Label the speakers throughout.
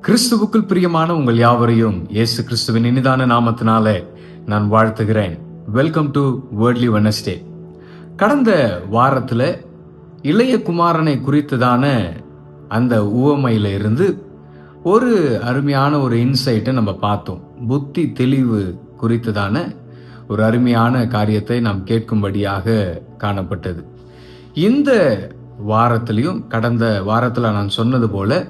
Speaker 1: கிறிஸ்துவுக்குள் பிரியமான உங்கள் யாவரையும் இயேசு கிறிஸ்துவின் இனிதான நாமத்தினாலே நான் வாழ்த்துகிறேன். Welcome to worldly Wednesday. கடந்த வாரத்தில் இளைய குமாரனை குறித்ததான அந்த உவமையில இருந்து ஒரு அருமையான ஒரு இன்சைட்டை நம்ம பார்த்தோம். புத்தி தெளிவு குறித்ததான ஒரு அருமையான காரியத்தை நாம் கேட்கும்படியாக காணப்பட்டது. இந்த வாரத்திலையும் கடந்த வாரத்தில் நான் சொன்னது போல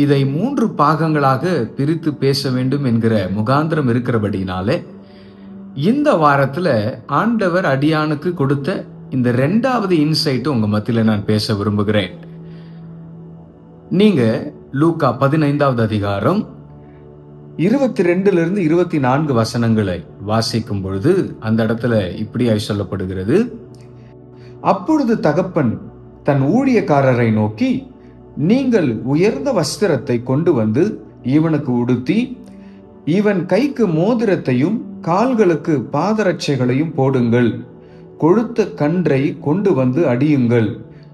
Speaker 1: இதை 3 பாகங்களாக பிரித்து பேச வேண்டும் என்கிற முகாந்திரம் இருக்கிறபடினாலே இந்த வாரத்தில் ஆண்டவர் அடியானுக்கு கொடுத்த இந்த 2வது இன்சைட் உங்க மத்தியில் நான் பேச விரும்புகிறேன். நீங்க லூக்கா 15வது அதிகாரம் 22 24 வசனங்களை வாசிக்கும் பொழுது அந்த இடத்துல இப்படியாய் சொல்லப்படுகிறது. அப்பொழுது தகப்பன் தன் ஊழியக்காரரை நோக்கி, நீங்கள் உயர்ந்த வஸ்திரத்தை கொண்டு வந்து இவனுக்கு உடுத்தி, இவன் கைக்கு மோதிரத்தையும் கால்களுக்கு பாதரட்சைகளையும் போடுங்கள். கொழுத்த கன்றை கொண்டு வந்து அடியுங்கள்.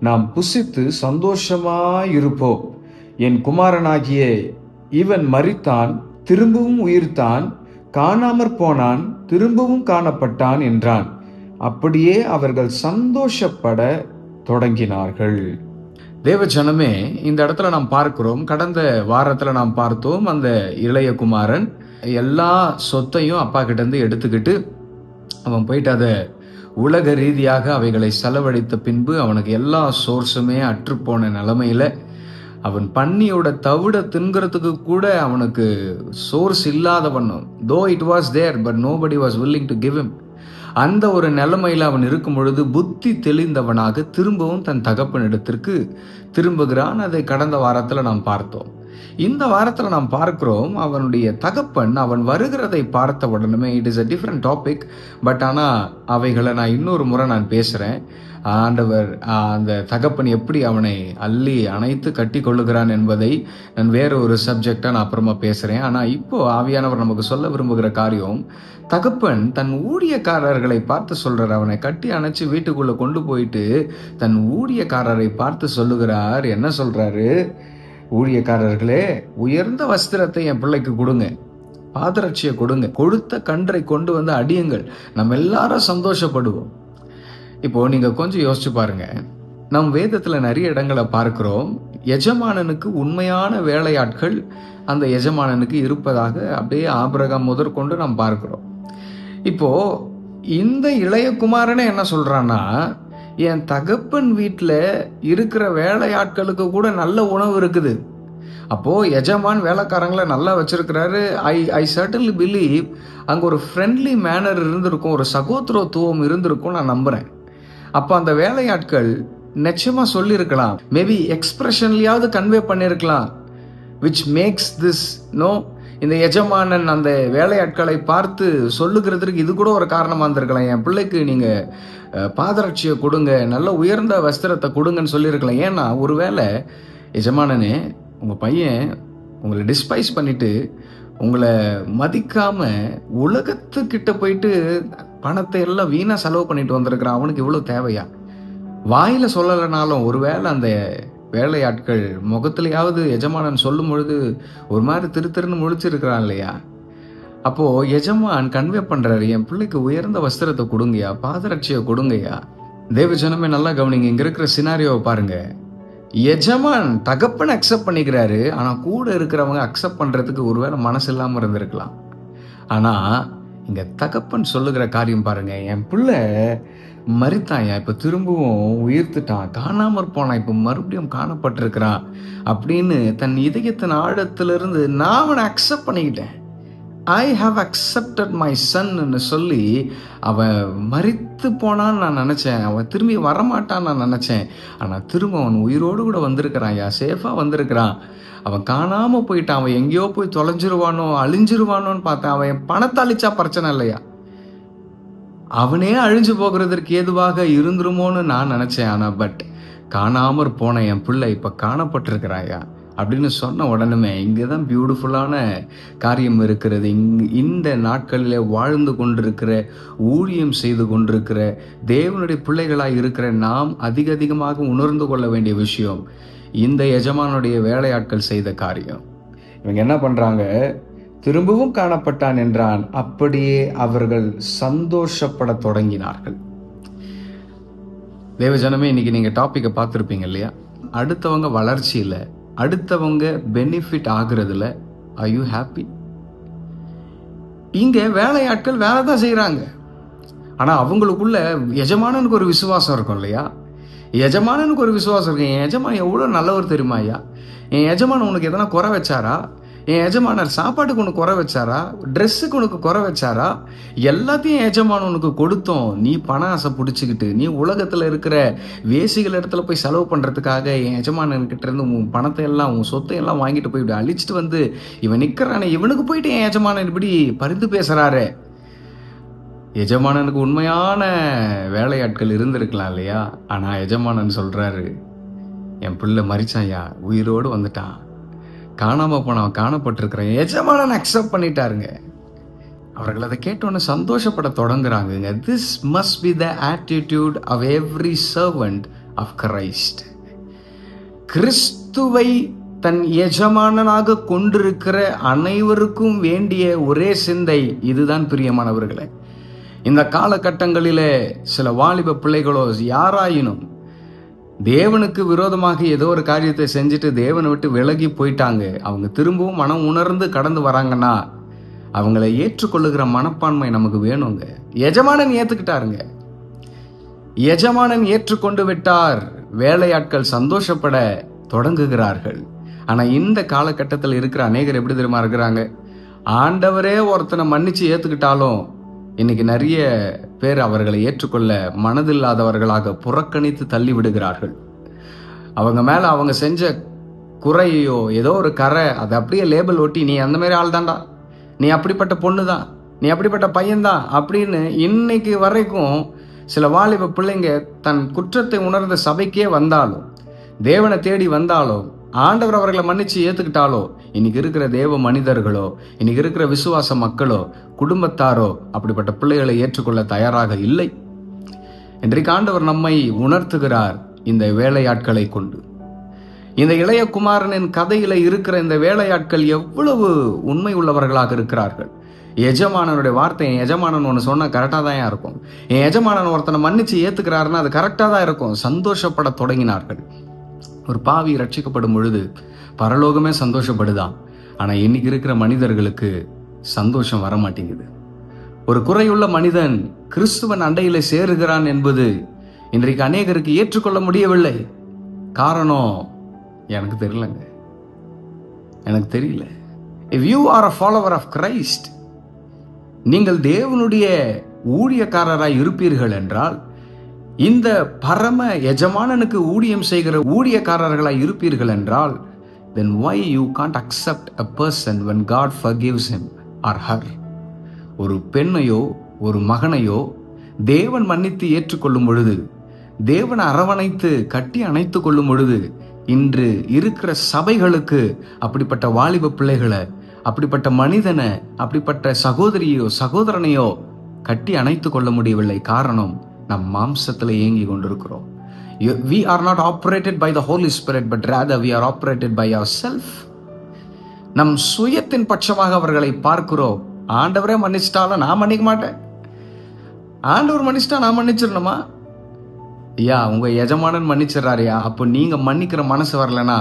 Speaker 1: நாம் புசித்து சந்தோஷமாயிருப்போம். என் குமாரனாகிய இவன் மரித்தான், திரும்பவும் உயிர்த்தான், காணாமற் போனான், திரும்பவும் காணப்பட்டான் என்றான். அப்படியே அவர்கள் சந்தோஷப்பட தொடங்கினார்கள். தேவ ஜனமே, இந்த இடத்துல நாம் பார்க்கிறோம், கடந்த வாரத்தில் நாம் பார்த்தோம், அந்த இளைய குமாரன் எல்லா சொத்தையும் அப்பா கிட்ட இருந்து எடுத்துக்கிட்டு அவன் போயிட்டு அதை உலக ரீதியாக அவைகளை செலவழித்த பின்பு அவனுக்கு எல்லா சோர்ஸுமே அற்றுப்போன நிலைமையில அவன் பன்னியோட தவிட தின்கிறதுக்கு கூட அவனுக்கு சோர்ஸ் இல்லாதவனும், though it was there but nobody was willing to give him. அந்த ஒரு நிலைமையில் அவன் இருக்கும் பொழுது புத்தி தெளிந்தவனாக திரும்பவும் தன் தகப்பனிடத்திற்கு திரும்புகிறான். அதை கடந்த வாரத்தில் நாம் பார்த்தோம். இந்த வாரத்தில் நாம் பார்க்கிறோம், அவனுடைய தகப்பன் அவன் வருகிறதை பார்த்த உடனே, it is a different topic, but ஆனால் அவைகளை நான் இன்னொரு முறை நான் பேசுகிறேன். ஆண்டவர் அந்த தகப்பன் எப்படி அவனை அள்ளி அணைத்து கட்டி கொள்ளுகிறான் என்பதை நான் வேற ஒரு சப்ஜெக்டா நான் அப்புறமா பேசுறேன். ஆனா இப்போ ஆவியானவர் நமக்கு சொல்ல விரும்புகிற காரியம், தகப்பன் தன் ஊழியக்காரர்களை பார்த்து சொல்றார். அவனை கட்டி அணைச்சு வீட்டுக்குள்ள கொண்டு போயிட்டு தன் ஊழியக்காரரை பார்த்து சொல்லுகிறார். என்ன சொல்றாரு? ஊழியக்காரர்களே, உயர்ந்த வஸ்திரத்தை என் பிள்ளைக்கு கொடுங்க, பாதரட்சியை கொடுங்க, கொழுத்த கன்றை கொண்டு வந்து அடியுங்கள், நம்ம எல்லாரும் சந்தோஷப்படுவோம். இப்போ நீங்க கொஞ்சம் யோசிச்சு பாருங்க, நம் வேதத்துல நிறைய இடங்களை பார்க்கிறோம், எஜமானனுக்கு உண்மையான வேலையாட்கள் அந்த எஜமானனுக்கு இருப்பதாக அப்படியே ஆபிரகாம் முதற்கொண்டு நாம் பார்க்கிறோம். இப்போ இந்த இளைய குமாரனே என்ன சொல்றான்னா, என் தகப்பன் வீட்டில் இருக்கிற வேலையாட்களுக்கு கூட நல்ல உணவு இருக்குது. அப்போ எஜமான் வேலைக்காரங்களை நல்லா வச்சிருக்கிறாரு. ஐ சர்டன்லி பிலீவ் அங்க ஒரு ஃப்ரெண்ட்லி மேனர் இருந்திருக்கும், ஒரு சகோதரத்துவம் இருந்திருக்கும் நான் நம்புறேன். அப்போ அந்த வேலையாட்கள் நிச்சயமா சொல்லியிருக்கலாம், மேபி எக்ஸ்பிரஷன்லயாவது கன்வே பண்ணியிருக்கலாம், விச் மேக்ஸ் திஸ் நோ. இந்த எஜமானன் அந்த வேலையாட்களை பார்த்து சொல்லுகிறதுக்கு இது கூட ஒரு காரணமா இருந்திருக்கலாம். என் பிள்ளைக்கு நீங்க பாதரட்சியை கொடுங்க, நல்ல உயர்ந்த வஸ்திரத்தை கொடுங்கன்னு சொல்லியிருக்கலாம். ஏன்னா ஒருவேளை எஜமானனே, உங்க பையன் உங்களை டிஸ்பைஸ் பண்ணிட்டு உங்களை மதிக்காம உலகத்துக்கிட்ட போயிட்டு பணத்தை எல்லாம் வீணா செலவு பண்ணிட்டு வந்திருக்கிறான், அவனுக்கு இவ்வளவு தேவையா? வாயில சொல்லலைனாலும் ஒருவேளை அந்த வேலையாட்கள் முகத்திலேயாவது எஜமானன் சொல்லும் பொழுது ஒரு மாதிரி திருன்னு முழிச்சிருக்கிறான் இல்லையா? அப்போ எஜமான் கன்வே பண்றாரு, என் பிள்ளைக்கு உயர்ந்த வஸ்திரத்தை கொடுங்கயா, பாதரட்சியை கொடுங்கயா. தேவ ஜனமே நல்லா கவனிங்க, இங்க இருக்கிற சினாரியோவை பாருங்க. எஜமான் தகப்பனை அக்செப்ட் பண்ணிக்கிறாரு, ஆனா கூட இருக்கிறவங்க அக்செப்ட் பண்றதுக்கு ஒருவேளை மனசு இல்லாம இருந்திருக்கலாம். ஆனா இங்க தகப்பன் சொல்லுகிற காரியம் பாருங்க, என் பிள்ளை மரித்தாயா, இப்ப திரும்பவும் உயிர்த்துட்டான், காணாமற் போனான், இப்ப மறுபடியும் காணப்பட்டிருக்கிறான் அப்படின்னு தன் இதயத்தின் ஆழத்திலிருந்து நான் அவனை அக்செப்ட் பண்ணிக்கிட்டேன், ஐ ஹாவ் அக்செப்டட் மை சன்னு சொல்லி அவன் மரித்து போனான்னு நான் நினைச்சேன், அவன் திரும்பி வரமாட்டான்னு நான் நினைச்சேன். ஆனா திரும்ப அவன் உயிரோடு கூட வந்திருக்கிறான், சேஃபா வந்திருக்கிறான். அவன் காணாம போயிட்டான், அவன் எங்கேயோ போய் தொலைஞ்சிருவானோ அழிஞ்சிருவானோன்னு பார்த்தேன். அவன் பணத்தை அழிச்சா பிரச்சனை இல்லையா, அவனே அழிஞ்சு போகிறதற்கு ஏதுவாக இருந்துருமோன்னு நான் நினைச்சேன். ஆனா பட் காணாமற் போன என் பிள்ளை இப்ப காணப்பட்டிருக்கிறாயா அப்படின்னு சொன்ன உடனே இங்கதான் பியூட்டிஃபுல்லான காரியம் இருக்கிறது. இந்த நாட்களில் வாழ்ந்து கொண்டிருக்கிற, ஊழியம் செய்து கொண்டிருக்கிற தேவனுடைய பிள்ளைகளாய் இருக்கிற நாம் அதிகமாக உணர்ந்து கொள்ள வேண்டிய விஷயம், இந்த எஜமானுடைய வேலையாட்கள் செய்த காரியம். இவங்க என்ன பண்றாங்க? திரும்பவும் காணப்பட்டான் என்றான். அப்படியே அவர்கள் சந்தோஷப்பட தொடங்கினார்கள். தேவஜனமே, இன்னைக்கு நீங்க டாபிக்கை பார்த்துருப்பீங்க இல்லையா? அடுத்தவங்க வளர்ச்சியில, அடுத்தவங்க பெனிஃபிட் ஆகுறதுல are you happy? இங்க வேலையாட்கள் வேலை தான் செய்யறாங்க. ஆனா அவங்களுக்குள்ள எஜமானனுக்கு ஒரு விசுவாசம் இருக்கும் இல்லையா? எஜமானனுக்கு ஒரு விசுவாசம் இருக்கு. என் எஜமான் எவ்வளவு நல்லவர் தெரியுமா ஐயா? என் எஜமான் உனக்கு எதனா குறை வச்சாரா? என் எஜமானர் சாப்பாட்டுக்கு உனக்கு குறை வச்சாரா? ட்ரெஸ்ஸுக்கு உனக்கு குறை வச்சாரா? எல்லாத்தையும் எஜமான் உனக்கு கொடுத்தோம். நீ பண ஆசை பிடிச்சிக்கிட்டு நீ உலகத்துல இருக்கிற வேசிகள் இடத்துல போய் செலவு பண்றதுக்காக என் எஜமானன்கிட்ட இருந்து உன் பணத்தை எல்லாம், உன் சொத்தை எல்லாம் வாங்கிட்டு போய் இப்படி அழிச்சிட்டு வந்து இவன் நிக்கிறானே, இவனுக்கு போயிட்டு என் எஜமானன் இப்படி பரிந்து பேசுறாரு. எஜமானனுக்கு உண்மையான வேலையாட்கள் இருந்திருக்கலாம் இல்லையா? ஆனா எஜமானன் சொல்றாரு, என் பிள்ளை மரிச்சாயா, உயிரோடு வந்துட்டான், காணாம போனவன் காணப்பட்டிருக்கிறேன். எஜமானன் அக்செப்ட் பண்ணிட்டாருங்க. அவர்கள் அதை கேட்டோன்னு சந்தோஷப்பட தொடங்குறாங்க. This must be the attitude of every servant of Christ. கிறிஸ்துவை தன் எஜமானனாக கொண்டிருக்கிற அனைவருக்கும் வேண்டிய ஒரே சிந்தை இதுதான் பிரியமானவர்களே. இந்த காலகட்டங்களிலே சில வாலிப பிள்ளைகளோ யாராயினும் தேவனுக்கு விரோதமாக ஏதோ ஒரு காரியத்தை செஞ்சுட்டு தேவனை விட்டு விலகி போயிட்டாங்க. அவங்க திரும்பவும் மனம் உணர்ந்து கடந்து வராங்கன்னா அவங்களை ஏற்றுக்கொள்ளுகிற மனப்பான்மை நமக்கு வேணுங்க. எஜமானன் ஏத்துக்கிட்டாருங்க. எஜமானன் ஏற்றுக்கொண்டு விட்டார். வேலையாட்கள் சந்தோஷப்பட தொடங்குகிறார்கள். ஆனா இந்த காலகட்டத்தில் இருக்கிற அநேகர் எப்படி தெரியுமா இருக்கிறாங்க? ஆண்டவரே ஒருத்தனை மன்னிச்சு ஏத்துக்கிட்டாலும் இன்னைக்கு நிறைய பேர் அவர்களை ஏற்றுக்கொள்ள மனதில்லாதவர்களாக புறக்கணித்து தள்ளி விடுகிறார்கள். அவங்க மேல அவங்க செஞ்ச குறையோ ஏதோ ஒரு கரை அதை அப்படியே லேபிள் ஒட்டி, நீ அந்த மாதிரி ஆள் தான்டா, நீ அப்படிப்பட்ட பொண்ணு தான், நீ அப்படிப்பட்ட பையன்தான் அப்படின்னு இன்னைக்கு வரைக்கும் சில வாலிப பிள்ளைங்க தன் குற்றத்தை உணர்ந்த சபைக்கே வந்தாலும், தேவனை தேடி வந்தாலும், ஆண்டவர் அவர்களை மன்னிச்சு ஏத்துக்கிட்டாலோ, இன்னைக்கு இருக்கிற தேவ மனிதர்களோ, இன்னைக்கு இருக்கிற விசுவாச மக்களோ, குடும்பத்தாரோ அப்படிப்பட்ட பிள்ளைகளை ஏற்றுக்கொள்ள தயாராக இல்லை. இன்றைக்கு ஆண்டவர் நம்மை உணர்த்துகிறார் இந்த வேலையாட்களை கொண்டு. இந்த இளைய குமாரனின் கதையில இருக்கிற இந்த வேலையாட்கள் எவ்வளவு உண்மை உள்ளவர்களாக இருக்கிறார்கள். எஜமானனுடைய வார்த்தை, என் எஜமானன் ஒன்று சொன்னா கரெக்டா தான் இருக்கும், என் எஜமானன் ஒருத்தனை மன்னிச்சு ஏத்துக்கிறாருன்னா அது கரெக்டா தான் இருக்கும். சந்தோஷப்பட தொடங்கினார்கள். ஒரு பாவி ரட்சிக்கப்படும் பொழுது பரலோகமே சந்தோஷப்படுதான். ஆனா இன்னைக்கு இருக்கிற மனிதர்களுக்கு சந்தோஷம் வர மாட்டேங்குது. ஒரு குறையுள்ள மனிதன் கிறிஸ்துவன் அண்டையில சேருகிறான் என்பது இன்றைக்கு அநேகருக்கு ஏற்றுக்கொள்ள முடியவில்லை. காரணம் எனக்கு தெரியலங்க, எனக்கு தெரியல. If you are a follower of Christ, நீங்கள் தேவனுடைய ஊழியக்காரராய் இருப்பீர்கள் என்றால், இந்த பரம எஜமானனுக்கு ஊழியம் செய்கிற ஊழியக்காரர்களாய் இருப்பீர்கள் என்றால், then why you can't accept a person when God forgives him or her? ஒரு பெண்ணையோ ஒரு மகனையோ தேவன் மன்னித்து ஏற்றுக்கொள்ளும் பொழுது, தேவன் அரவணைத்து கட்டி அணைத்து கொள்ளும் பொழுது, இன்று இருக்கிற சபைகளுக்கு அப்படிப்பட்ட வாலிப பிள்ளைகளை, அப்படிப்பட்ட மனிதனை, அப்படிப்பட்ட சகோதரியோ சகோதரனையோ கட்டி அணைத்து கொள்ள முடியவில்லை. காரணம், நம் மாம்சத்தில் இயங்கி கொண்டிருக்கிறோம். We are not operated by the Holy Spirit, but rather we are operated by ourselves. நம் சுயத்தின் பட்சமாக அவர்களை பார்க்கிறோம். ஆண்டவரே மன்னிச்சிட்டாலும் நான் மன்னிக்க மாட்டேன், ஆண்டவர் மன்னிச்சிட்டா நான் மன்னிச்சிடணுமா? ஐயா, உங்க எஜமானன் மன்னிச்சிடறாரியா, அப்போ நீங்க மன்னிக்கிற மனசு வரலன்னா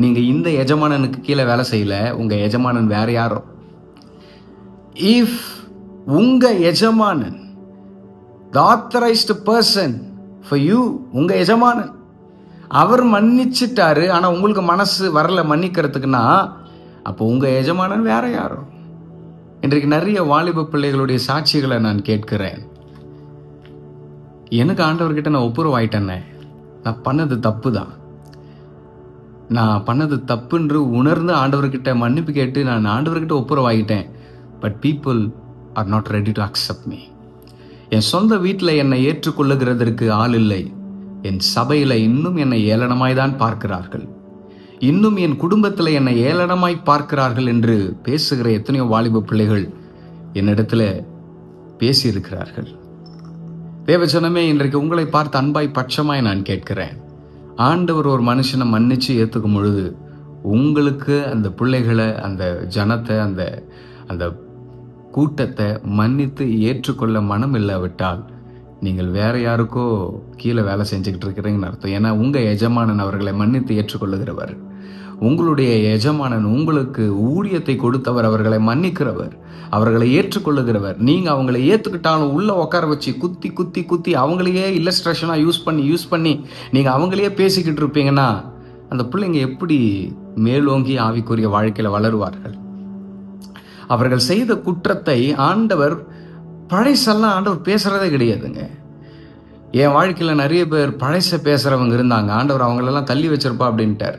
Speaker 1: நீங்க இந்த எஜமானனுக்கு கீழே வேலை செய்யல, உங்க எஜமானன் வேற யாரோ. இஃப் உங்க எஜமானன் the authorized person for you, உங்க எஜமானன் அவர் மன்னிச்சிட்டாரு, ஆனா உங்களுக்கு மனசு வரல மன்னிக்கிறதுக்குன்னா, அப்போ உங்க எஜமானன் வேற யாரோ. இன்றைக்கு நிறைய வாலிப பிள்ளைகளுடைய சாட்சிகளை நான் கேட்கிறேன். எனக்கு ஆண்டவர்கிட்ட நான் ஒப்புரவாயிட்டேன்னே, நான் பண்ணது தப்பு தான், நான் பண்ணது தப்புன்று உணர்ந்து ஆண்டவர்கிட்ட மன்னிப்பு கேட்டு நான் ஆண்டவர்கிட்ட ஒப்புரவாயிட்டேன். But people are not ready to accept me. என் சொந்த வீட்டில் என்னை ஏற்றுக்கொள்ளுகிறதற்கு ஆள் இல்லை. என் சபையில் இன்னும் என்னை ஏளனமாய் தான் பார்க்கிறார்கள், இன்னும் என் குடும்பத்தில் என்னை ஏளனமாய் பார்க்கிறார்கள் என்று பேசுகிற எத்தனையோ வாலிப பிள்ளைகள் என்னிடத்துல பேசியிருக்கிறார்கள். தேவஜனமே, இன்றைக்கு உங்களை பார்த்து அன்பாய் பட்சமாய் நான் கேட்கிறேன். ஆண்டவர் ஒரு மனுஷனை மன்னிச்சு ஏற்றுக்கும் பொழுது உங்களுக்கு அந்த பிள்ளைகளை, அந்த ஜனத்தை, அந்த அந்த கூட்டத்தை மன்னித்து ஏற்றுக்கொள்ள மனம் இல்லாவிட்டால் நீங்கள் வேற யாருக்கோ கீழே வேலை செஞ்சுக்கிட்டு இருக்கிறீங்கன்னு அர்த்தம். ஏன்னா உங்கள் எஜமானன் அவர்களை மன்னித்து ஏற்றுக்கொள்ளுகிறவர். உங்களுடைய எஜமானன் உங்களுக்கு ஊழியத்தை கொடுத்தவர், அவர்களை மன்னிக்கிறவர், அவர்களை ஏற்றுக்கொள்ளுகிறவர். நீங்கள் அவங்களை ஏற்றுக்கிட்டாலும் உள்ளே உட்கார வச்சு குத்தி குத்தி குத்தி அவங்களையே இல்லஸ்ட்ரேஷனாக யூஸ் பண்ணி நீங்கள் அவங்களையே பேசிக்கிட்டு இருப்பீங்கன்னா அந்த பிள்ளைங்க எப்படி மேலோங்கி ஆவிக்குரிய வாழ்க்கையில் வளருவார்கள்? அவர்கள் செய்த குற்றத்தை ஆண்டவர் பழைசெல்லாம் ஆண்டவர் பேசுகிறதே கிடையாதுங்க. என் வாழ்க்கையில் நிறைய பேர் பழைச பேசுகிறவங்க இருந்தாங்க. ஆண்டவர் அவங்களெல்லாம் தள்ளி வச்சிருப்பா அப்படின்ட்டார்.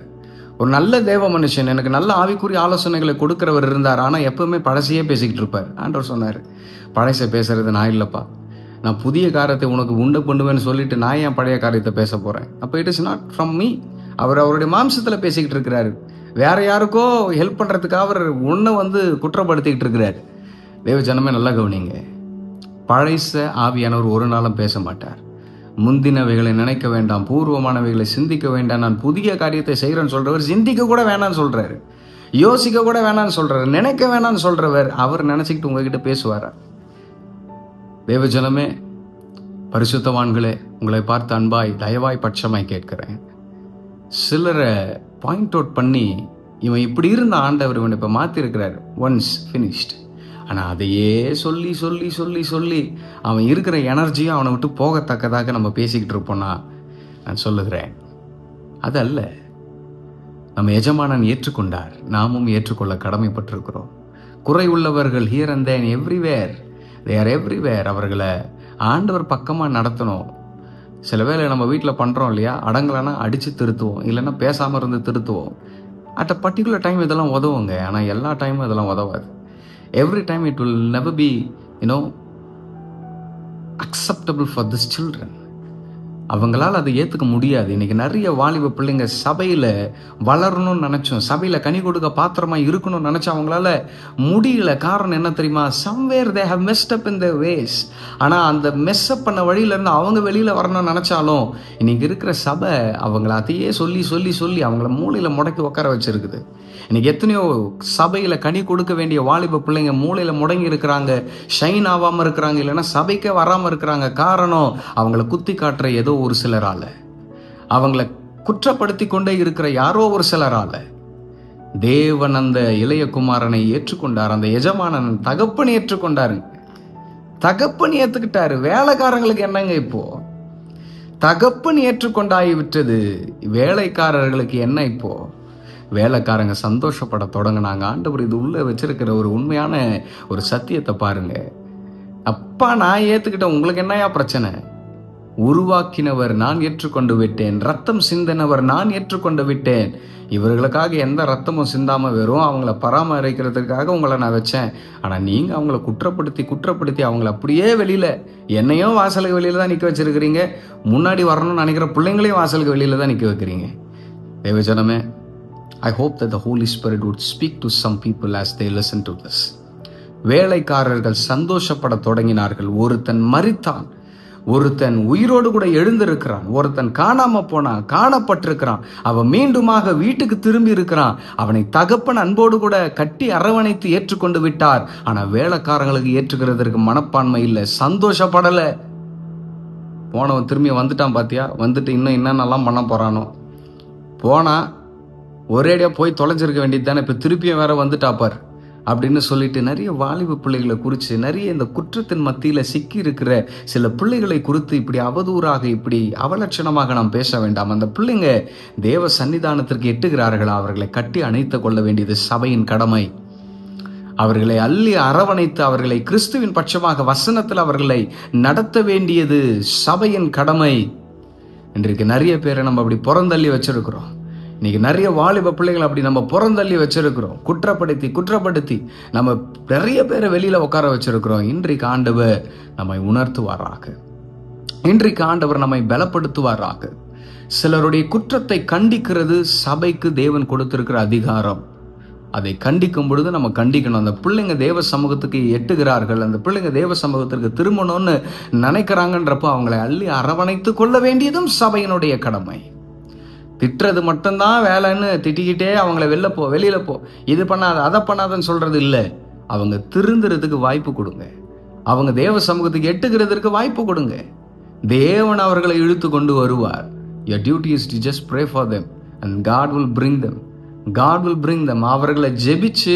Speaker 1: ஒரு நல்ல தேவ மனுஷன், எனக்கு நல்ல ஆவிக்குரிய ஆலோசனைகளை கொடுக்குறவர் இருந்தார். ஆனால் எப்பவுமே பழசையே பேசிக்கிட்டு இருப்பார். ஆண்டவர் சொன்னார், பழைச பேசுறது நான் இல்லைப்பா, நான் புதிய காரியத்தை உனக்கு உண்டு பண்ணுவேன்னு சொல்லிட்டு நான் ஏன் பழைய காரியத்தை பேச போகிறேன்? அப்போ it is not from me. அவர் அவருடைய மாம்சத்தில் பேசிக்கிட்டு இருக்கிறாரு. வேற யாருக்கோ ஹெல்ப் பண்ணுறதுக்காக அவர் ஒன்றை குற்றப்படுத்திக்கிட்டு இருக்கிறார். தேவ ஜனமே நல்லா கவனிங்க. பழைச ஆவியானவர் ஒரு நாளும் பேச மாட்டார். முந்தினவைகளை நினைக்க வேண்டாம், பூர்வமானவைகளை சிந்திக்க வேண்டாம், நான் புதிய காரியத்தை செய்கிறேன்னு சொல்றவர் சிந்திக்க கூட வேணான்னு சொல்றாரு, யோசிக்க கூட வேணான்னு சொல்றாரு, நினைக்க வேணான்னு சொல்றவர் அவர் நினைச்சுக்கிட்டு உங்ககிட்ட பேசுவாரா? தேவஜனமே, பரிசுத்தவான்களே, உங்களை பார்த்து அன்பாய் தயவாய் பட்சமாய் கேட்கிறேன். சிலரை பாயிண்ட் அவுட் பண்ணி இவன் இப்படி இருந்த ஆண்டவர் இவன் இப்போ மாற்றிருக்கிறார், ஒன்ஸ் ஃபினிஷ்ட். ஆனால் அதையே சொல்லி சொல்லி சொல்லி சொல்லி அவன் இருக்கிற எனர்ஜியும் அவனை விட்டு போகத்தக்கதாக நம்ம பேசிக்கிட்டு இருப்போம்னா நான் சொல்லுகிறேன், அது அல்ல. நம்ம எஜமானன் ஏற்றுக்கொண்டார், நாமும் ஏற்றுக்கொள்ள கடமைப்பட்டிருக்கிறோம். குறை உள்ளவர்கள் here and than everywhere, they are everywhere. அவர்களை ஆண்டவர் பக்கமாக நடத்தணும். சில வேளை நம்ம வீட்டில் பண்ணுறோம் இல்லையா, அடங்கலைன்னா அடித்து திருத்துவோம், இல்லைன்னா பேசாமல் இருந்து திருத்துவோம். அட் அ பர்டிகுலர் டைம் இதெல்லாம் உதவுங்க, ஆனால் எல்லா டைமும் இதெல்லாம் உதவாது. Every time it will never be, acceptable for these children. அவங்களால் அதை ஏற்றுக்க முடியாது. இன்னைக்கு நிறைய வாலிப பிள்ளைங்க சபையில் வளரணும்னு நினச்சோம், சபையில் கனி கொடுக்க பாத்திரமாக இருக்கணும்னு நினச்சா அவங்களால முடியல. காரணம் என்ன தெரியுமா? somewhere they have messed up in their ways. ஆனால் அந்த மெஸ்அப் பண்ண வழியிலேருந்து அவங்க வெளியில் வரணும்னு நினச்சாலும் இன்னைக்கு இருக்கிற சபை அவங்கள அதையே சொல்லி சொல்லி சொல்லி அவங்கள மூளையில் முடக்கி உட்கார வச்சிருக்குது. இன்னைக்கு எத்தனையோ சபையில் கனி கொடுக்க வேண்டிய வாலிப பிள்ளைங்க மூளையில் முடங்கி இருக்கிறாங்க, ஷைன் ஆகாமல் இருக்கிறாங்க, இல்லைன்னா சபைக்கே வராமல் இருக்கிறாங்க. காரணம் அவங்கள குத்தி காட்டுற ஏதோ ஒரு சிலரால, அவங்கள குற்றப்படுத்தி கொண்டே இருக்கிற யாரோ ஒரு சிலரால. தேவன் அந்த இளைய குமாரனை ஏற்றுக்கொண்டார், அந்த எஜமானன் தகப்பன் ஏற்றுக்கொண்டாருங்க. தகப்பன் ஏத்துக்கிட்டாரு. வேலைக்காரங்களுக்கு என்னங்க இப்போ? தகப்பன் ஏற்றுக்கொண்டாகி விட்டது, வேலைக்காரர்களுக்கு என்ன இப்போ? வேலைக்காரங்க சந்தோஷப்பட தொடங்கினாங்க. ஆண்டவர் இது உள்ள வச்சிருக்கிற ஒரு உண்மையான ஒரு சத்தியத்தை பாருங்க. அப்பா நான் ஏத்துக்கிட்டேன், உங்களுக்கு என்னையா பிரச்சனை? உருவாக்கினவர் நான் ஏற்றுக்கொண்டு விட்டேன், ரத்தம் சிந்தினவர் நான் ஏற்றுக்கொண்டு விட்டேன். இவர்களுக்காக எந்த ரத்தமும் சிந்தாம வெறும் அவங்கள பராமரிக்கிறதுக்காக உங்களை நான் வச்சேன். ஆனால் நீங்கள் அவங்கள குற்றப்படுத்தி அவங்கள அப்படியே வெளியில், என்னையும் வாசலுக்கு வெளியில் தான் நிற்க வச்சிருக்கிறீங்க, முன்னாடி வரணும்னு நினைக்கிற பிள்ளைங்களையும் வாசலுக்கு வெளியில் தான் நிற்க வைக்கிறீங்க. தேவஜனமே, I hope that the Holy Spirit would speak to some people as they listen to this. வேலைக்காரர்கள் சந்தோஷப்பட தொடங்கினார்கள். ஒருத்தன் மரித்தான், ஒருத்தன் உயிரோடு கூட எழுந்திருக்கிறான், ஒருத்தன் காணாம போனான், காணப்பட்டிருக்கிறான், அவன் மீண்டுமாக வீட்டுக்கு திரும்பி இருக்கிறான். அவனை தகப்பன் அன்போடு கூட கட்டி அரவணைத்து ஏற்றுக்கொண்டு விட்டார். ஆனா வேலைக்காரங்களுக்கு ஏற்றுக்கிறதுக்கு மனப்பான்மை இல்லை, சந்தோஷப்படலை. போனவன் திரும்பி வந்துட்டான் பாத்தியா, வந்துட்டு இன்னும் என்னென்னலாம் பண்ண போறானோ. போனா ஒரேடியா போய் தொலைஞ்சிருக்க வேண்டியது தானே, இப்போ திருப்பியும் வேற வந்துட்டாப்பார் அப்படின்னு சொல்லிட்டு நிறைய வாலிப பிள்ளைகளை குறித்து, நிறைய இந்த குற்றத்தின் மத்தியில் சிக்கி இருக்கிற சில பிள்ளைகளை குறித்து இப்படி அவதூறாக, இப்படி அவலட்சணமாக நாம் பேச வேண்டாம். அந்த பிள்ளைங்க தேவ சன்னிதானத்திற்கு எட்டுகிறார்களா, அவர்களை கட்டி அணைத்து கொள்ள வேண்டியது சபையின் கடமை. அவர்களை அள்ளி அரவணைத்து அவர்களை கிறிஸ்துவின் பட்சமாக வசனத்தில் அவர்களை நடத்த வேண்டியது சபையின் கடமை. இன்றைக்கு நிறைய பேரை நம்ம அப்படி புறந்தள்ளி வச்சிருக்கிறோம். இன்னைக்கு நிறைய வாலிப பிள்ளைகள் அப்படி நம்ம புறந்தள்ளி வச்சிருக்கிறோம். குற்றப்படுத்தி நம்ம நிறைய பேரை வெளியில உட்கார வச்சிருக்கிறோம். இன்றைக்கு ஆண்டவர் நம்மை உணர்த்துவாராக, இன்றைக்கு ஆண்டவர் நம்மை பலப்படுத்துவாராக. சிலருடைய குற்றத்தை கண்டிக்கிறது சபைக்கு தேவன் கொடுத்திருக்கிற அதிகாரம். அதை கண்டிக்கும் பொழுது நம்ம கண்டிக்கணும். அந்த பிள்ளைங்க தேவ சமூகத்துக்கு எட்டுகிறார்கள், அந்த பிள்ளைங்க தேவ சமூகத்திற்கு திரும்பணும்னு நினைக்கிறாங்கன்றப்போ அவங்களை அள்ளி அரவணைத்து கொள்ள வேண்டியதும் சபையினுடைய கடமை.
Speaker 2: திட்டுறது மட்டும்தான் வேலைன்னு திட்டிக்கிட்டே அவங்கள வெளியில போ, இது பண்ணாத அதை பண்ணாதன்னு சொல்றது இல்லை. அவங்க திருந்துறதுக்கு வாய்ப்பு கொடுங்க. அவங்க தேவ சமூகத்துக்கு எட்டுகிறதுக்கு வாய்ப்பு கொடுங்க. தேவன் அவர்களை இழுத்து கொண்டு வருவார். Your duty is to just pray for them and God will bring them. God will bring them. அவர்களை ஜெபிச்சு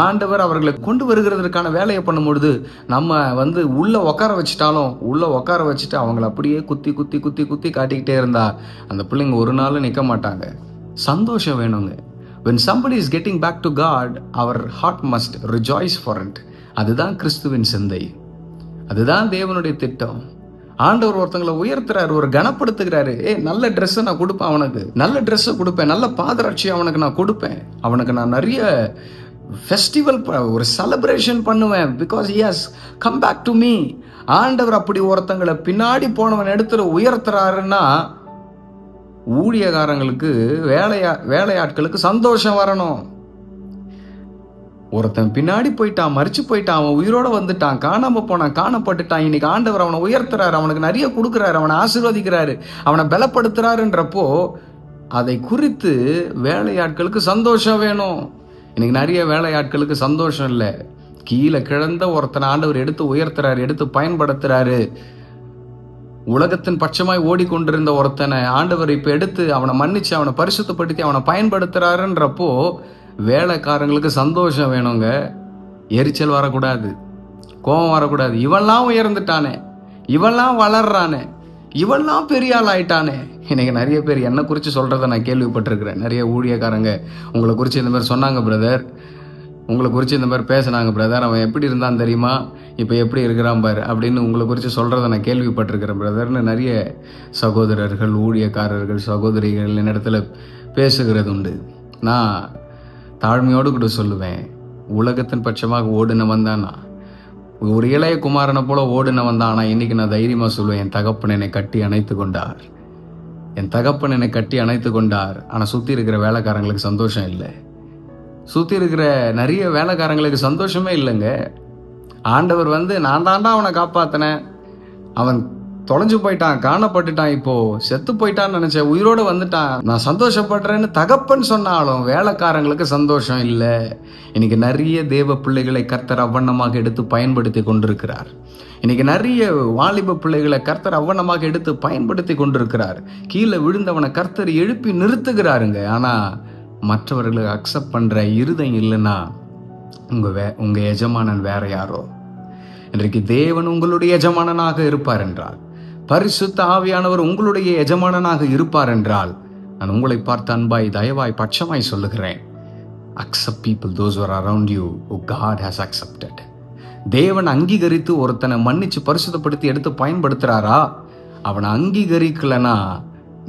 Speaker 2: ஆண்டவர் அவர்களை கொண்டு வருகிறதுக்கான வேலையை பண்ணும்பொழுது நம்ம உள்ள உட்கார வச்சுட்டு அவங்கள அப்படியே குத்தி குத்தி குத்தி குத்தி காட்டிக்கிட்டே இருந்தா அந்த பிள்ளைங்க ஒரு நாள் நிற்க மாட்டாங்க. சந்தோஷம் வேணுங்க. When somebody is getting back to God, our heart must rejoice for it. அதுதான் கிறிஸ்துவின் சிந்தை, அதுதான் தேவனுடைய திட்டம். ஆண்டவர் ஒருத்தங்களை உயர்த்துறாரு, ஒரு கனப்படுத்துகிறாரு. நல்ல ட்ரெஸ்ஸை நான் கொடுப்பேன், அவனுக்கு நல்ல ட்ரெஸ்ஸை கொடுப்பேன், நல்ல பாதரட்சியை அவனுக்கு நான் கொடுப்பேன், அவனுக்கு நான் நிறைய ஃபெஸ்டிவல் ஒரு செலிப்ரேஷன் பண்ணுவேன், because he has come back to me. ஆண்டவர் அப்படி ஒருத்தங்களை பின்னாடி போனவன் இடத்துல உயர்த்துறாருன்னா ஊழியக்காரங்களுக்கு வேலையாட்களுக்கு சந்தோஷம் வரணும். ஒருத்தன் பின்னாடி போயிட்டான், மறிச்சு போயிட்டான், அவன் உயிரோட வந்துட்டான், காணாம போனான், காணப்பட்டுட்டான். இன்னைக்கு ஆண்டவர் அவனை உயர்த்துறாரு, அவனுக்கு நிறைய கொடுக்குறாரு, அவனை ஆசீர்வதிக்கிறாரு, அவனை பலப்படுத்துறாருன்றப்போ அதை குறித்து வேலையாட்களுக்கு சந்தோஷம் வேணும். இன்னைக்கு நிறைய வேலையாட்களுக்கு சந்தோஷம் இல்லை. கீழே கிழந்த ஒருத்தனை ஆண்டவர் எடுத்து உயர்த்துறாரு, எடுத்து பயன்படுத்துறாரு. உலகத்தின் பட்சமாய் ஓடிக்கொண்டிருந்த ஒருத்தனை ஆண்டவர் இப்ப எடுத்து அவனை மன்னிச்சு அவனை பரிசுத்தப்படுத்தி அவனை பயன்படுத்துறாருன்றப்போ வேலைக்காரங்களுக்கு சந்தோஷம் வேணுங்க. எரிச்சல் வரக்கூடாது, கோபம் வரக்கூடாது. இவெல்லாம் உயர்ந்துட்டானே, இவெல்லாம் வளர்றானே, இவெல்லாம் பெரிய ஆள் ஆயிட்டானே. இன்னைக்கு நிறைய பேர் என்னை குறித்து சொல்றதை நான் கேள்விப்பட்டிருக்கிறேன். நிறைய ஊழியக்காரங்க உங்களை குறித்து இந்த மாதிரி சொன்னாங்க பிரதர், உங்களை குறித்து இந்த மாதிரி பேசினாங்க பிரதர், அவன் எப்படி இருந்தான் தெரியுமா, இப்போ எப்படி இருக்கிறான் பாரு அப்படின்னு உங்களை குறித்து சொல்கிறத நான் கேள்விப்பட்டிருக்கிறேன் பிரதர்னு நிறைய சகோதரர்கள், ஊழியக்காரர்கள், சகோதரிகள் என்னிடத்துல பேசுகிறது உண்டு. நான் தாழ்மையோடு கூட சொல்லுவேன், உலகத்தின் பட்சமாக ஓடுனவன் தான் நான். ஒரு இளைய குமாரனை போல ஓடுனவன் தான். ஆனால் இன்னைக்கு நான் தைரியமாக சொல்லுவேன், என் தகப்பன் என்னை கட்டி அணைத்து கொண்டார், என் தகப்பன் என்னை கட்டி அணைத்து கொண்டார். ஆனால் சுற்றி இருக்கிற வேலைக்காரங்களுக்கு சந்தோஷம் இல்லை, சுற்றி இருக்கிற நிறைய வேலைக்காரங்களுக்கு சந்தோஷமே இல்லைங்க. ஆண்டவர் நான் தாண்டா அவனை காப்பாத்தினேன், அவன் தொலைஞ்சு போயிட்டான், காணப்பட்டுட்டான், இப்போ செத்து போயிட்டான்னு நினைச்சேன், உயிரோடு வந்துட்டான், நான் சந்தோஷப்படுறேன்னு தகப்பன் சொன்னாலும் வேலைக்காரங்களுக்கு சந்தோஷம் இல்லை. இன்னைக்கு நிறைய தேவ பிள்ளைகளை கர்த்தர் அவ்வண்ணமாக எடுத்து பயன்படுத்தி கொண்டிருக்கிறார். இன்னைக்கு நிறைய வாலிப பிள்ளைகளை கர்த்தர் அவ்வண்ணமாக எடுத்து பயன்படுத்தி கொண்டிருக்கிறார். கீழே விழுந்தவனை கர்த்தர் எழுப்பி நிறுத்துகிறாருங்க. ஆனா மற்றவர்களுக்கு அக்செப்ட் பண்ற இருதயம் இல்லைன்னா உங்க எஜமானன் வேற யாரோ. இன்றைக்கு தேவன் உங்களுடைய எஜமானனாக இருப்பார் என்றால், பரிசுத்த ஆவியானவர் உங்களுடைய எஜமானனாக இருப்பார் என்றால், நான் உங்களை பார்த்து அன்பாய் தயவாய் பட்சமாய் சொல்லுகிறேன், accept people those who are around you who God has accepted. தேவன் அங்கீகரித்து ஒருத்தனை மன்னிச்சு பரிசுத்தப்படுத்தி எடுத்து பயன்படுத்துறாரா, அவனை அங்கீகரிக்கலனா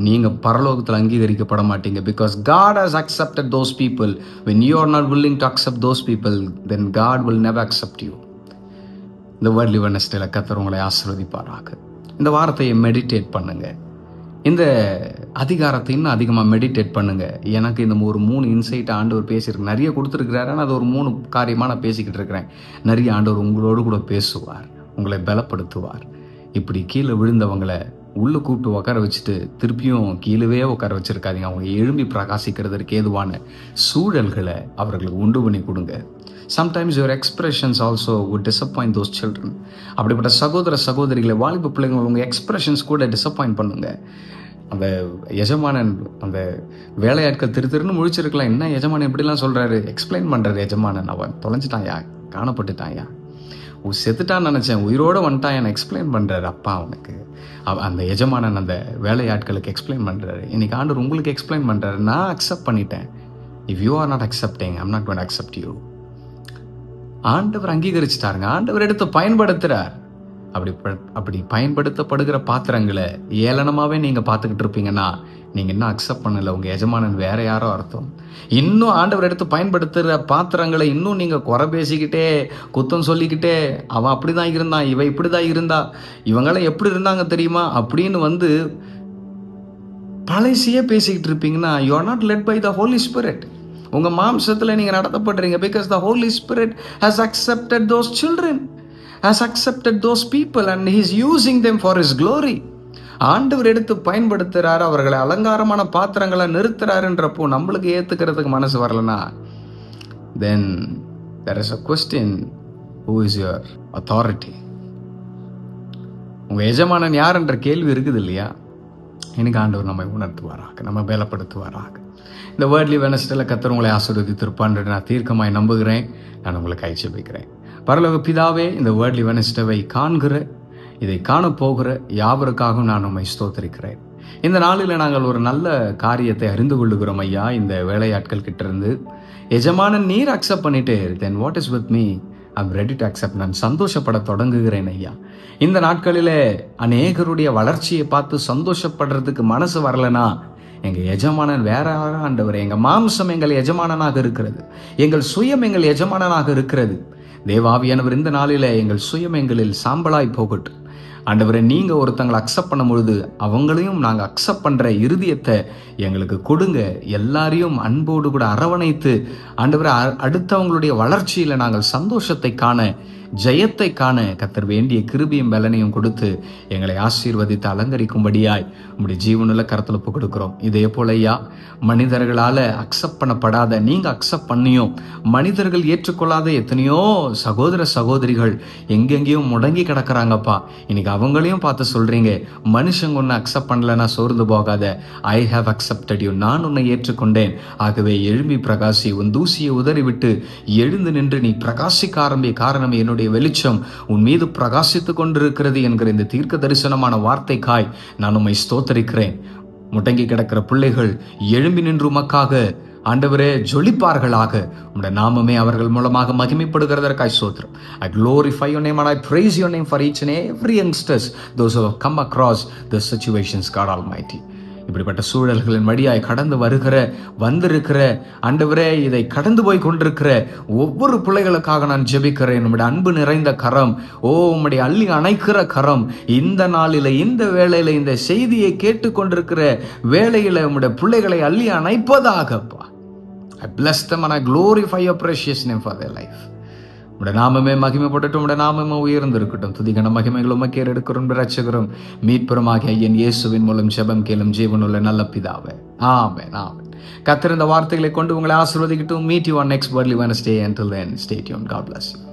Speaker 2: நீங்க பரலோகத்தில் அங்கீகரிக்கப்பட மாட்டீங்க. Because God has accepted those people. When you are not willing to accept those people, then God will never accept you. இந்த வேர்ல்ட் வெட்னஸ்டேல கர்த்தர் உங்களை ஆசீர்வதிப்பாராக. இந்த வார்த்தையை மெடிடேட் பண்ணுங்க, இந்த அதிகாரத்தை இன்னும் அதிகமாக மெடிடேட் பண்ணுங்க. எனக்கு இந்த ஒரு 3 இன்சைட் ஆண்டவர் பேசியிருக்கு, நிறைய கொடுத்துருக்கிறாரு. ஆனால் அது ஒரு 3 காரியமாக நான் பேசிக்கிட்டு இருக்கிறேன். நிறைய ஆண்டவர் உங்களோடு கூட பேசுவார், உங்களை பலப்படுத்துவார். இப்படி கீழே விழுந்தவங்களை உள்ளே கூப்பிட்டு உட்கார வச்சுட்டு திருப்பியும் கீழவே உட்கார வச்சிருக்காதீங்க. அவங்க எழும்பி பிரகாசிக்கிறதுக்கு ஏதுவான சூழல்களை அவர்களுக்கு உண்டு பண்ணி கொடுங்க. Sometimes your expressions also would disappoint those children. அப்படிப்பட்ட சகோதர சகோதரிகளை, வாலிப பிள்ளைங்க, உங்கள் எக்ஸ்பிரஷன்ஸ் கூட டிசப்பாயிண்ட் பண்ணுங்க. அந்த எஜமானன், அந்த வேலையாட்கள் திருன்னு முழிச்சிருக்கலாம், என்ன எஜமானன் இப்படிலாம் சொல்கிறாரு, எக்ஸ்பிளைன் பண்ணுறாரு. எஜமானன் அவன் தொலைஞ்சிட்டாயா, காணப்பட்டுட்டாயா, செத்துட்டான்னு நினச்சேன், உயிரோடு வந்துட்டான், என்னை எக்ஸ்பிளைன் பண்ணுறாரு அப்பா அவனுக்கு. அந்த எஜமானன் அந்த வேலையாட்களுக்கு எக்ஸ்பிளைன் பண்ணுறாரு. இன்னைக்கு ஆண்டவர் உங்களுக்கு எக்ஸ்பிளைன் பண்ணுறாரு, நான் அக்செப்ட் பண்ணிட்டேன். If you are not accepting, I'm not going to accept you. ஆண்டவர் அங்கீகரிச்சுட்டாருங்க, ஆண்டவர் எடுத்து பயன்படுத்துறார். அப்படி பயன்படுத்தப்படுகிற பாத்திரங்களை ஏளனமாகவே நீங்கள் பார்த்துக்கிட்டு இருப்பீங்கன்னா நீங்கள் இன்னும் அக்செப்ட் பண்ணலை, உங்கள் எஜமானன் வேற யாரோ அர்த்தம். இன்னும் ஆண்டவர் எடுத்து பயன்படுத்துகிற பாத்திரங்களை இன்னும் நீங்கள் குறை பேசிக்கிட்டே, குத்தம் சொல்லிக்கிட்டே, அவன் அப்படி தான் இருந்தான், இவ இப்படி தான் இருந்தா, இவங்களாம் எப்படி இருந்தாங்க தெரியுமா அப்படின்னு பழசியே பேசிக்கிட்டு இருப்பீங்கன்னா you are not led by the Holy Spirit. உங்கள் மாம்சத்தில் நீங்கள் நடத்தப்படுறீங்க. Because the Holy Spirit has accepted those children, has accepted those people and he is using them for his glory. ஆண்டவர் எடுத்து பயன்படுத்துறாரு, அவர்களை அலங்காரமான பாத்திரங்களை நிறுத்துறாருன்றப்போ நம்மளுக்கு ஏத்துக்கிறதுக்கு மனசு வரலனா, then there is a question, who is your authority? உங்க எஜமானன் யார் என்ற கேள்வி இருக்குது இல்லையா? எனக்கு ஆண்டவர் நம்மை உணர்த்துவாராக, நம்ம பலப்படுத்துவாராக. இந்த வேர்ட்லி வெனஸ்டேல கர்த்தர் உங்களை ஆசீர்வதித்திருப்பார் நான் தீர்க்கமாய் நம்புகிறேன். நான் உங்களுக்கு ஐச்சபிக்கிறேன். பரலோக பிதாவே, இந்த வேர்ட்லி வெனஸ்டேவை காண்கிற, இதை காணப்போகிற யாவருக்காகவும் நான் உம்மை ஸ்தோத்திரிக்கிறேன். இந்த நாளில் நாங்கள் ஒரு நல்ல காரியத்தை அறிந்து கொள்ளுகிறோம் ஐயா. இந்த வேலையாட்கள் கிட்ட இருந்து எஜமான நீர் அக்செப்ட் பண்ணிட்டு, then what is with me? I'm ready to accept. நான் சந்தோஷப்பட தொடங்குகிறேன் ஐயா. இந்த நாட்களிலே அநேகருடைய வளர்ச்சியை பார்த்து சந்தோஷப்படுறதுக்கு மனசு வரலனா, எங்கள் எஜமானன் வேற யாரா ஆண்டவரே? எங்கள் மாம்சம் எங்கள் எஜமானனாக இருக்கிறது, எங்கள் சுயம் எங்கள் எஜமானனாக இருக்கிறது. தேவாவியானவர் இந்த நாளில் எங்கள் சுயம் எங்களில் சாம்பலாய் போகட்டும் ஆண்டவரே. நீங்கள் ஒருத்தங்களை அக்செப்ட் பண்ணும் பொழுது அவங்களையும் நாங்கள் அக்செப்ட் பண்ணுற இருதயத்தை எங்களுக்கு கொடுங்க. எல்லாரையும் அன்போடு கூட அரவணைத்து ஆண்டவரே, அடுத்தவங்களுடைய வளர்ச்சியில் நாங்கள் சந்தோஷத்தை காண, ஜெயத்தை காண கர்த்தர் வேண்டிய கிருபையும் பலனையும் கொடுத்து எங்களை ஆசீர்வதித்து அலங்கரிக்கும்படியாய் உங்களுடைய ஜீவனுள்ள கரத்தில் ஒப்பு கொடுக்கிறோம். இதே போல ஐயா, மனிதர்களால் அக்செப்ட் பண்ணப்படாத, நீங்கள் அக்செப்ட் பண்ணியும் மனிதர்கள் ஏற்றுக்கொள்ளாத எத்தனையோ சகோதர சகோதரிகள் எங்கெங்கேயும் முடங்கி கிடக்கிறாங்கப்பா. இன்னைக்கு அவங்களையும் பார்த்து சொல்றீங்க, மனுஷங்க ஒன்று அக்செப்ட் பண்ணலன்னா சோர்ந்து போகாத, ஐ ஹாவ் அக்செப்டட் யூ, நான் உன்னை ஏற்றுக்கொண்டேன். ஆகவே எழும்பி பிரகாசி, உன் தூசியை உதறிவிட்டு எழுந்து நின்று நீ பிரகாசிக்க ஆரம்பி. காரணம், என்னுடைய வெளிச்சம் உன் மீது பிரகாசித்துக் கொண்டிருக்கிறது என்கிற இந்த தீர்க்க தரிசனமான வார்த்தைக்காய் நான் உம்மை ஸ்தோத்தரிக்கிறேன். முடங்கி கிடக்கிற பிள்ளைகள் எழும்பி நின்று உமக்காக ஆண்டவரே ஜொலிப்பார்களாக. உம்முடைய நாமமே அவர்கள் மூலமாக மகிமைப்படுகிறதற்காய் ஸ்தோத்திரம். I glorify your name and I praise your name for each and every youngsters, those who have come across the situations, God Almighty. இப்படிப்பட்ட சூழல்களின் வழியாய் கடந்து வந்திருக்கிற ஆண்டவரே, இதை கடந்து போய் கொண்டிருக்கிற ஒவ்வொரு பிள்ளைகளுக்காக நான் ஜெபிக்கிறேன். உம்முடைய அன்பு நிறைந்த கரம், உம்முடைய அள்ளி அணைக்கிற கரம் இந்த நாளில, இந்த வேளையில, இந்த செய்தியை கேட்டுக்கொண்டிருக்கிற வேளையில உம்முடைய பிள்ளைகளை அள்ளி அணைப்பதாகப்பா. I bless them and I glorify your precious name for their life. உடைய நாமமே மகிமைப்படட்டும், உடைய நாமமே உயர்ந்திருக்கட்டும். துதிகன மகிமைகள் உமக்கே எடுக்கிறோம். ரட்சகரும் மீட்புறமாகிய ஐயன் இயேசுவின் மூலம் ஜெபம் கேளும் ஜீவனுள்ள நல்ல பிதாவே. ஆமென், ஆமென். கர்த்தர் இந்த வார்த்தைகளை கொண்டு உங்களை ஆசீர்வதிக்கட்டும். Meet you on next Worldly Wednesday. Until then, stay tuned. God bless you.